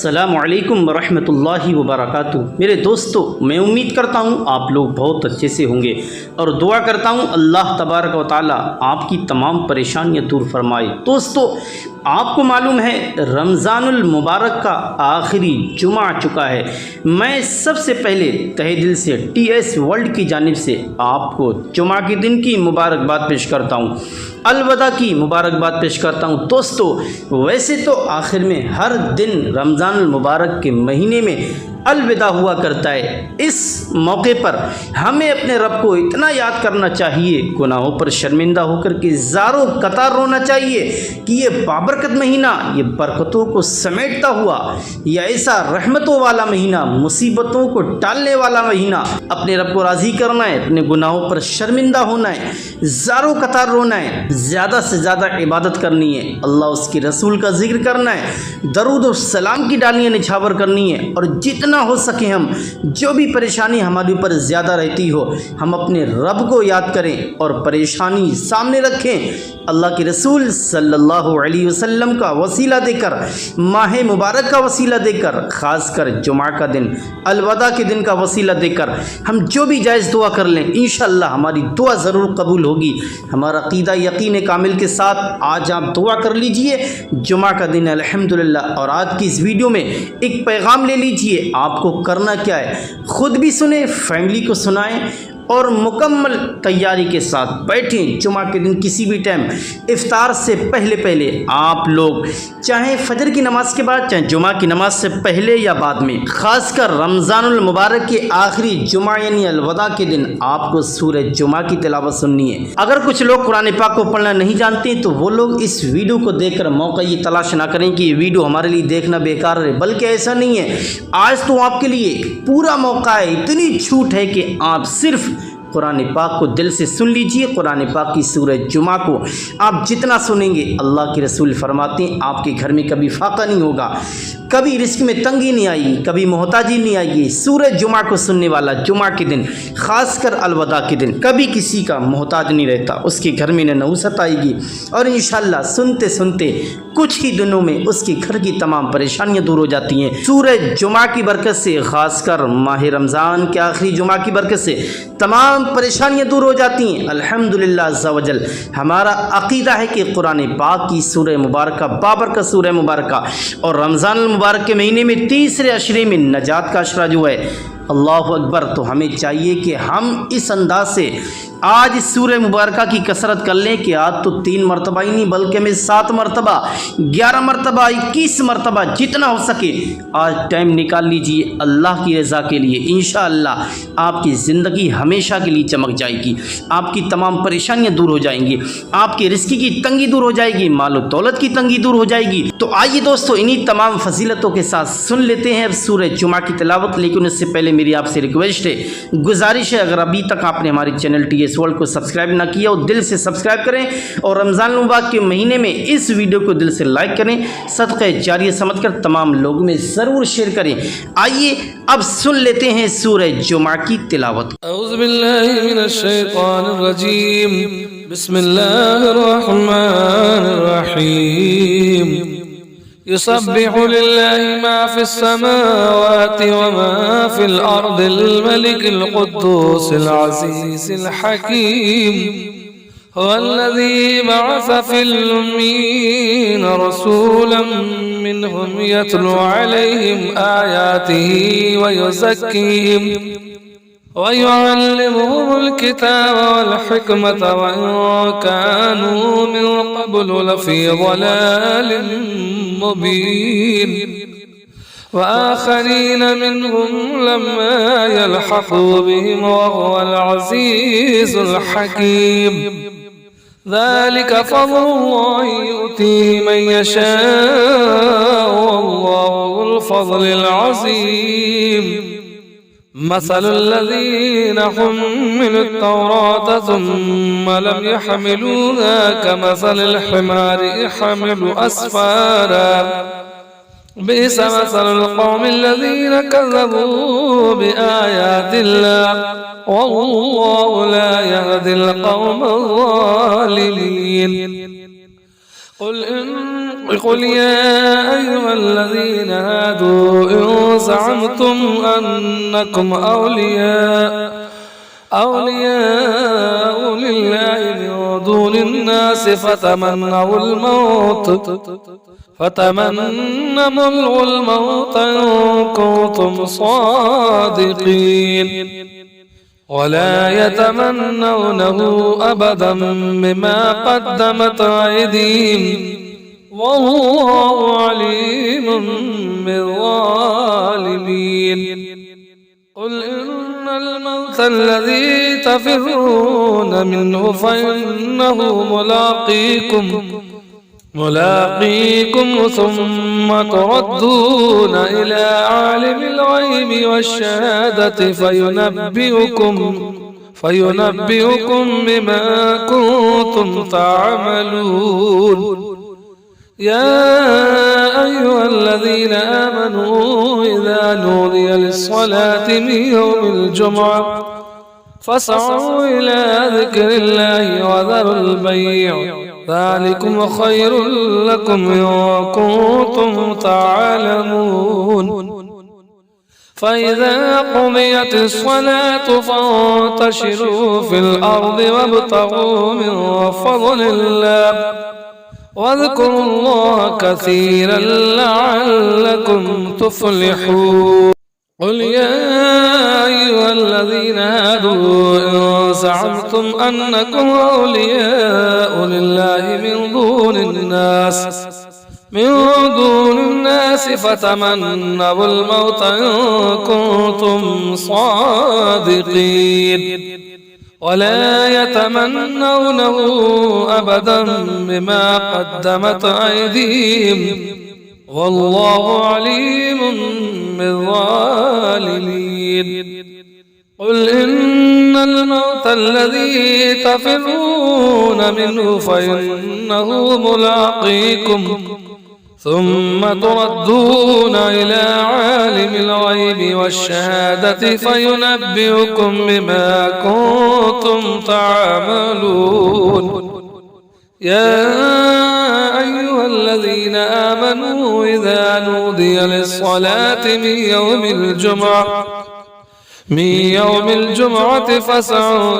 अस्सलामु अलैकुम वरहमतुल्लाहि वबरकातुहू। मेरे दोस्तों, मैं उम्मीद करता हूँ आप लोग बहुत अच्छे से होंगे और दुआ करता हूँ अल्लाह तबारक व तआला आपकी तमाम परेशानियाँ दूर फरमाए। दोस्तों, आपको मालूम है रमज़ानुल मुबारक का आखिरी जुमा आ चुका है। मैं सबसे पहले तहे दिल से TS वर्ल्ड की जानिब से आपको जुमा के दिन की मुबारकबाद पेश करता हूँ, अलविदा की मुबारकबाद पेश करता हूँ। दोस्तों, वैसे तो आखिर में हर दिन रमज़ानुल मुबारक के महीने में अलविदा हुआ करता है। इस मौके पर हमें अपने रब को इतना याद करना चाहिए, गुनाहों पर शर्मिंदा होकर के ज़ारों कतार रोना चाहिए कि ये बाबरकत महीना, ये बरकतों को समेटता हुआ, या ऐसा रहमतों वाला महीना, मुसीबतों को टालने वाला महीना, अपने रब को राज़ी करना है, अपने गुनाहों पर शर्मिंदा होना है, ज़ारों कतार रोना है, ज़्यादा से ज़्यादा इबादत करनी है, अल्लाह उसके रसूल का जिक्र करना है, दरूद और सलाम की डालियाँ निछावर करनी है, और जितना हो सके हम जो भी परेशानी हमारे ऊपर ज़्यादा रहती हो हम अपने रब को याद करें और परेशानी सामने रखें। अल्लाह के रसूल सल्लल्लाहु अलैहि वसल्लम का वसीला देकर, माह मुबारक का वसीला देकर, ख़ासकर जुमा का दिन, अलविदा के दिन का वसीला देकर हम जो भी जायज़ दुआ कर लें, इंशाअल्लाह हमारी दुआ ज़रूर कबूल होगी। हमारा अक़ीदा यकीन कामिल के साथ आज आप दुआ कर लीजिए। जुमा का दिन अल्हम्दुलिल्लाह। और आज की इस वीडियो में एक पैगाम ले लीजिए। आपको करना क्या है, ख़ुद भी सुने, फैमिली को सुनाएं और मुकम्मल तैयारी के साथ बैठें। जुमा के दिन किसी भी टाइम इफ्तार से पहले आप लोग, चाहे फजर की नमाज के बाद, चाहे जुमा की नमाज से पहले या बाद में, ख़ासकर रमज़ानुल मुबारक के आखिरी जुमा यानी अलविदा के दिन आपको सूरह जुमा की तिलावत सुननी है। अगर कुछ लोग कुरान पाक को पढ़ना नहीं जानते तो वो लोग इस वीडियो को देखकर मौका ये तलाश ना करें कि ये वीडियो हमारे लिए देखना बेकार है, बल्कि ऐसा नहीं है। आज तो आपके लिए पूरा मौका है, इतनी छूट है कि आप सिर्फ कुरान पाक को दिल से सुन लीजिए। कुरान पाक की सूरह जुमा को आप जितना सुनेंगे, अल्लाह के रसूल फरमाते हैं आपके घर में कभी फाका नहीं होगा, कभी रिस्क में तंगी नहीं आएगी, कभी मोहताजी नहीं आएगी। सूरह जुमा को सुनने वाला जुमा के दिन, ख़ासकर अलविदा के दिन, कभी किसी का मोहताज नहीं रहता, उसके घर में नहुसत आएगी और इंशाअल्लाह सुनते सुनते कुछ ही दिनों में उसके घर की तमाम परेशानियां दूर हो जाती हैं। सूरह जुमा की बरकत से, ख़ासकर माह रमज़ान के आखिरी जुमा की बरकत से तमाम परेशानियां दूर हो जाती हैं। अल्हम्दुलिल्लाह अज़्ज़ा वजल। हमारा अक़ीदा है कि कुरान पाक की सूरह मुबारक, बाबरकत सूरह मुबारक और रमज़ान मुबारक के महीने में तीसरे अशरे में नजात का अशरा जो है, अल्लाहु अकबर। तो हमें चाहिए कि हम इस अंदाज से आज सूरह मुबारक की कसरत कर लें कि आज तो 3 मरतबा ही नहीं बल्कि हमें 7 मरतबा, 11 मरतबा, 21 मरतबा, जितना हो सके आज टाइम निकाल लीजिए अल्लाह की रज़ा के लिए। इंशाअल्लाह आपकी ज़िंदगी हमेशा के लिए चमक जाएगी, आपकी तमाम परेशानियां दूर हो जाएंगी, आपकी रिस्क की तंगी दूर हो जाएगी, मालो दौलत की तंगी दूर हो जाएगी। तो आइए दोस्तों, इन्हीं तमाम फजीलतों के साथ सुन लेते हैं अब सूरह जुमा की तिलावत। लेकिन उससे पहले मेरी आपसे रिक्वेस्ट है, गुजारिश है, अगर अभी तक आपने हमारे चैनल TS वर्ल्ड को सब्सक्राइब ना किया और दिल से सब्सक्राइब करें और रमज़ान मुबारक के महीने में इस वीडियो को दिल से लाइक करें, सदक़े जारिया समझकर तमाम लोगों में ज़रूर शेयर करें। आइए अब सुन लेते हैं सूरह जुमा की तिलावत। औज़ु बिल्लाहि मिनश शैतानिर रजीम, बिस्मिल्लाहिर रहमानिर रहीम। युसब्बिहु लिल्लाहि मा फिस समावाति व मा फिल अर्दिल मलिकिल कुद्दूसिल अज़ीज़िल हकीम। हुवल्लज़ी बअस फिल उम्मीयीना रसूलन मिनहुम यतलू अलैहिम आयातिही व युज़क्कीहिम व युअल्लिमुहुमुल किताब वल हिकमत व इन कानू मिन क़ब्लु लफ़ी ज़लालिन मुबीन। व आख़रीन मिनहुम लम्मा यल्हक़ू बिहिम व हुवल अज़ीज़ुल हकीम। ज़ालिक फ़ज़्लुल्लाहि यु'तीहि मन यशाअु वल्लाहु ज़ुल फ़ज़्लिल अज़ीम। मसलुल्लज़ीन हुम्मिलुत तौरात सुम्मा लम यहमिलूहा कमसलिल हिमारि यहमिलु अस्फ़ारा। बि'स मसलुल क़ौमिल्लज़ीन कज़्ज़बू बिआयातिल्लाह वल्लाहु ला यहदिल क़ौमज़ ज़ालिमीन। क़ुल इन قل يا أيها الذين هادوا إن زعمتم أنكم أولياء لله من دون الناس فتمنوا الموت إن كنتم صادقين ولا يتمنونه أبدا بما قدمت أيديهم والله عليم بالظالمين قل إن الموت الذي تفرون منه فإنه ملاقيكم ثم تردون إلى عالم الغيب والشهادة فينبئكم بما كنتم تعملون يا أيها الذين آمنوا إذا نودي للصلاة من يوم الجمعة فاسعوا إلى ذكر الله وذروا البيع ذلكم خير لكم إن كنتم تعلمون فإذا قضيت الصلاة فانتشروا في الأرض وابتغوا من فضل الله واذكروا الله كثيرا لعلكم تفلحون قل يا أيها الذين هادوا إن زعمتم أنكم أولياء لله من دون الناس فتمنوا الموت إن كنتم صادقين ولا يتمنونه أبدا بما قدمت أيديهم والله عليم بالظالمين قل إن الموت الذي تفرون منه فإنه ملاقيكم ثم تردون إلى عالم الغيب والشهادة فينبئكم بما كنتم تعملون يا أيها الذين آمنوا إذا نودي للصلاة من يوم الجمعة فاسعوا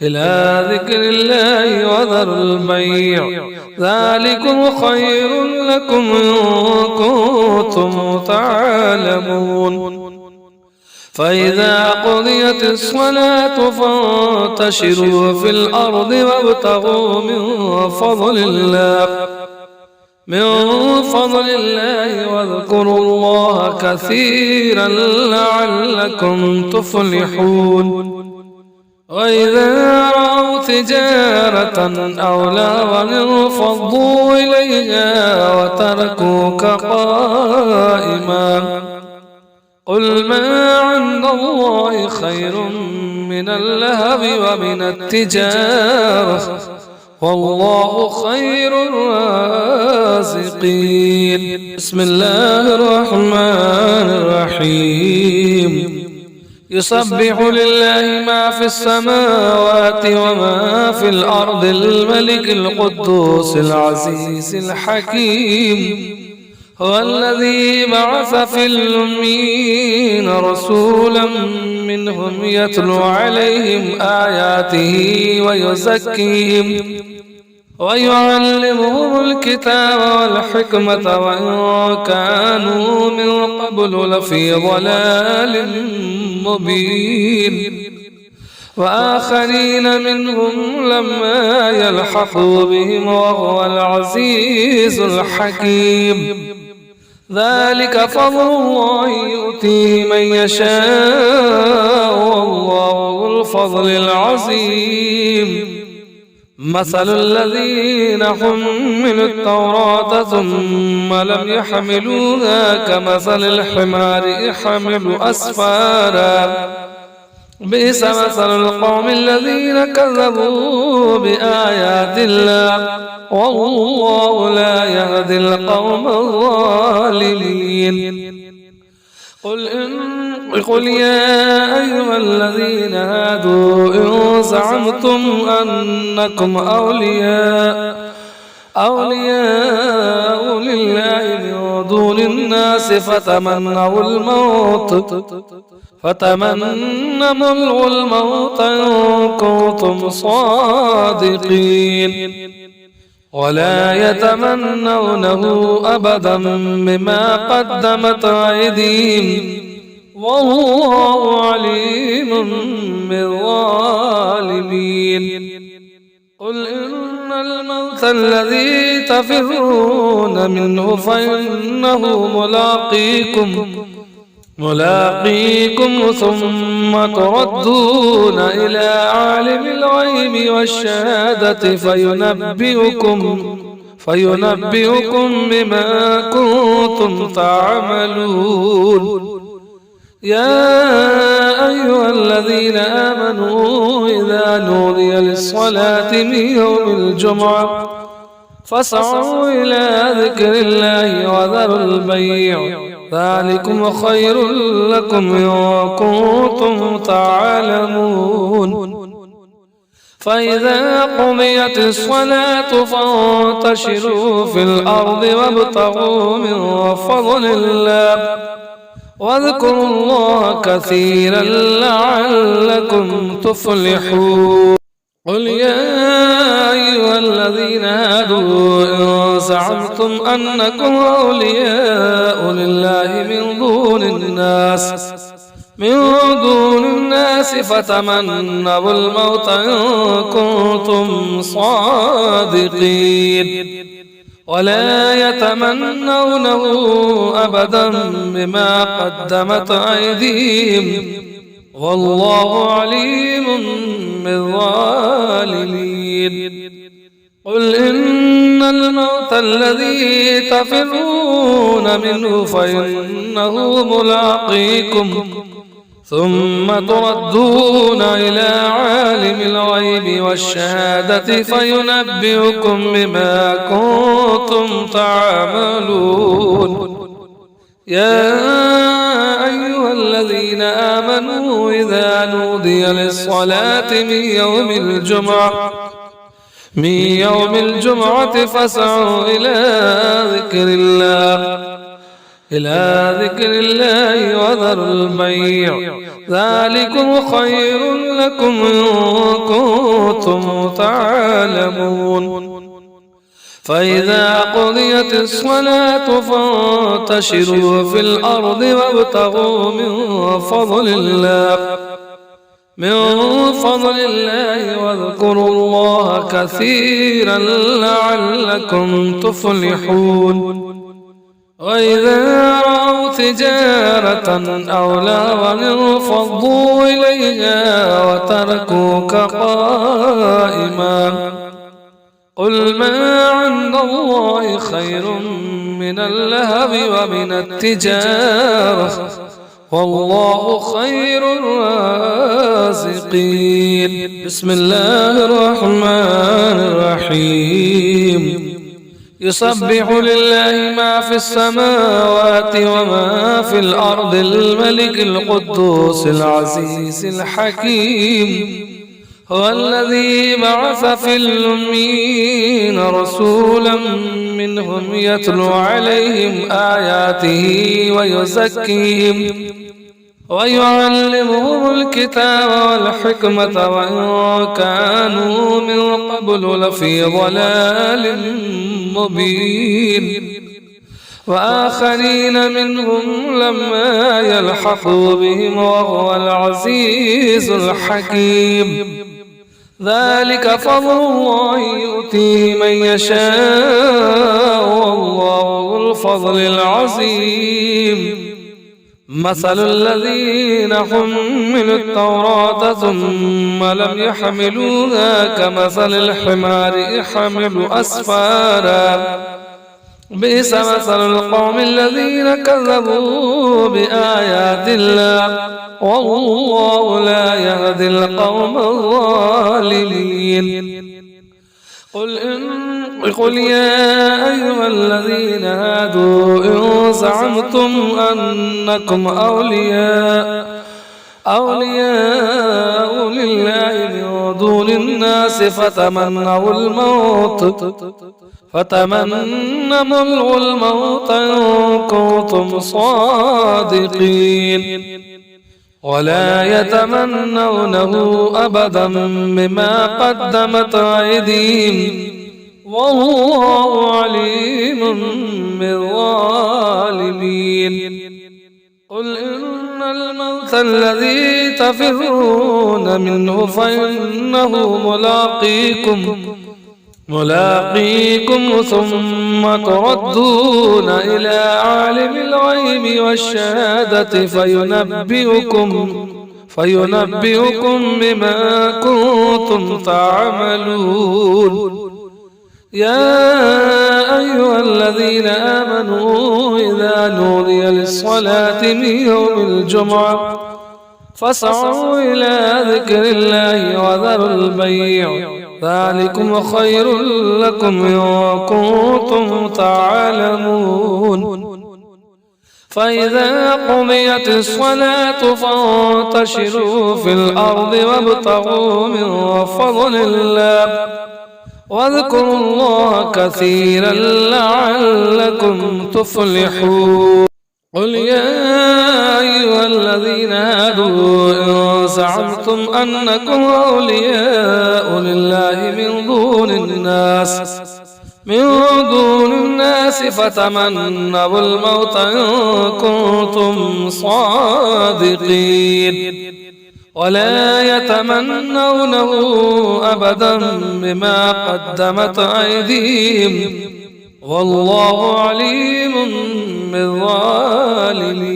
إلى ذكر الله وذروا البيع ذلكم خير لكم إن كنتم تعلمون فإذا قضيت الصلاة فانتشروا في الأرض وابتغوا من فضل الله واذكروا الله كثيرا لعلكم تفلحون وإذا رأوا تجارة أو لهوا انفضوا إليها وتركوك قائما قل ما عند الله خير من اللهو ومن التجارة والله خير الرازقين بسم الله الرحمن الرحيم يسبح لله ما في السماوات وما في الأرض الملك القدوس العزيز الحكيم هو الذي بعث في الأمين رسولا منهم يتلو عليهم آياته ويزكيهم ويعلمهم الكتاب والحكمة وإن كانوا من قبل لفي ضلال مبين وآخرين منهم لما يلحقوا بهم وهو العزيز الحكيم ذلك فضل الله يؤتيه من يشاء والله ذو الفضل العظيم مثل الذين حملوا التوراة ثم لم يحملوها كمثل الحمار يحمل أسفارا بئس مثل القوم الذين كذبوا بآيات الله والله لا يهدي القوم الظالمين قل قل يا أيها الذين هادوا إن زعمتم أنكم أولياء لله من دون الناس فتمنوا الموت إن كنتم صادقين ولا يتمنونه أبدا بما قدمت أيديهم والله عليم بالظالمين قل إن الموت الذي تفرون منه فإنه ملاقيكم ثم تردون إلى عالم الغيب والشهادة فينبئكم بما كنتم تعملون يا أيها الذين آمنوا إذا نودي للصلاة من يوم الجمعة فاسعوا إلى ذكر الله وذروا البيع ذلكم خير لكم إن كنتم تعلمون فإذا قضيت الصلاة فانتشروا في الأرض وابتغوا من فضل الله واذكروا الله كثيرا لعلكم تفلحون قل يا أيها الذين هادوا إن زعمتم أنكم أولياء لله من دون الناس فتمنوا الموت إن كنتم صادقين ولا يتمنونه أبدا بما قدمت أيديهم والله عليم بالظالمين قل إن الموت الذي تفرون منه فإنه ملاقيكم ثم تردون إلى عالم الغيب والشهادة فينبئكم بما كنتم تعملون يا أيها الذين آمنوا إذا نودي للصلاة من يوم الجمعة فاسعوا إلى ذكر الله وذروا البيع ذلكم خير لكم إن كنتم تعلمون فإذا قضيت الصلاة فانتشروا في الأرض وابتغوا من فضل الله واذكروا الله كثيرا لعلكم تفلحون وإذا رأوا تجارة أو لهوا انفضوا إليها وتركوك قائما قل ما عند الله خير من اللهو ومن التجارة والله خير الرازقين بسم الله الرحمن الرحيم يسبح لله ما في السماوات وما في الأرض الملك القدوس العزيز الحكيم هو الذي بعث في الأمين رسولا منهم يتلو عليهم آياته ويزكيهم ويعلمهم الكتاب والحكمة وإن كانوا من قبل لفي ضلال مبين وآخرين منهم لما يلحقوا بهم وهو العزيز الحكيم ذلك فضل الله يؤتيه من يشاء والله ذو الفضل العظيم مثل الذين حملوا التوراة ثم لم يحملوها كمثل الحمار يحمل أسفارا بئس مثل القوم الذين كذبوا بآيات الله والله لا يهدي القوم الظالمين قل يا أيها الذين هادوا إن زعمتم أنكم أولياء لله من دون الناس فتمنوا الموت إن كنتم صادقين ولا يتمنونه أبدا بما قدمت أيديهم والله عليم بالظالمين. قل إن الموت الذي تفرون منه فإنه ملاقيكم ثم تردون إلى عالم الغيب والشهادة فينبئكم بما كنتم تعملون. يا أيها الذين آمنوا إذا نودي للصلاة من يوم الجمعة فاسعوا إلى ذكر الله وذروا البيع ذلكم خير لكم إن كنتم تعلمون. فإذا قضيت الصلاة فانتشروا في الأرض وابتغوا من فضل الله واذكروا الله كثيرا لعلكم تفلحون. قل يا أيها الذين هادوا إن زعمتم أنكم أولياء لله من دون الناس فتمنوا الموت إن كنتم صادقين ولا يتمنونه أبدا بما قدمت أيديهم والله عليم بالظالمين.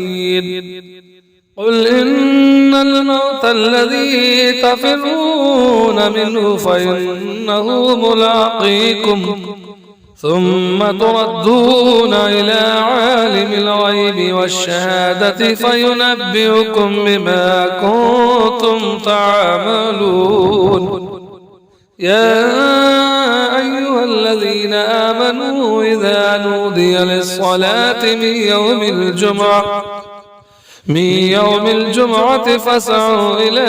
قل إن الموت الذي تفرون منه فإنه ملاقيكم ثم تردون إلى عالم الغيب والشهادة فينبئكم بما كنتم تعملون. يا أيها الذين آمنوا إذا نودي للصلاة من يوم الجمعة فاسعوا إلى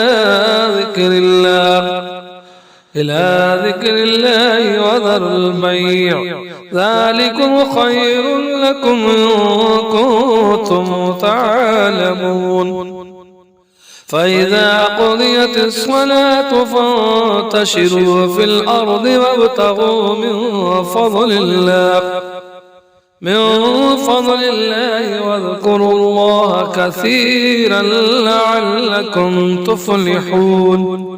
ذكر الله وذروا البيع ذلكم خير لكم إن كنتم تعلمون. فإذا قضيت الصلاة فانتشروا في الأرض وابتغوا من فضل الله واذكروا الله كثيرا لعلكم تفلحون.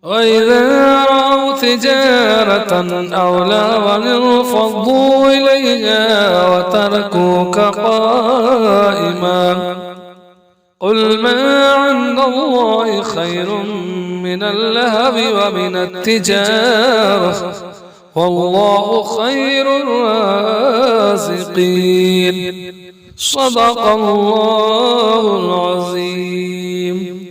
وإذا رأوا تجارة أو لهوا انفضوا إليها وتركوك قائما قل ما عند الله خير من اللهو ومن التجارة والله خير الرازقين. صدق الله العظيم.